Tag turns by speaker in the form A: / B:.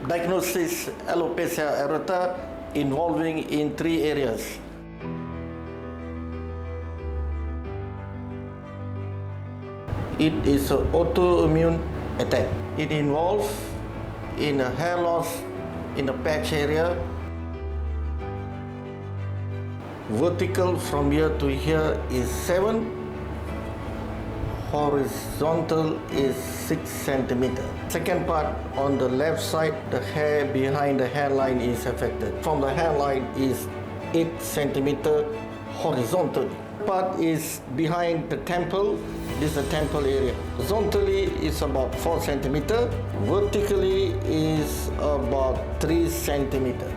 A: Diagnosis alopecia areata involving in 3 areas. It is an autoimmune attack. It involves in a hair loss in the patch area. Vertical from here to here is 7. Horizontal is 6 centimeter. Second part, on the left side, the hair behind the hairline is affected. From the hairline is 8 centimeter horizontally. Part is behind the temple. This is the temple area. Horizontally is about 4 centimeter. Vertically is about 3 centimeter.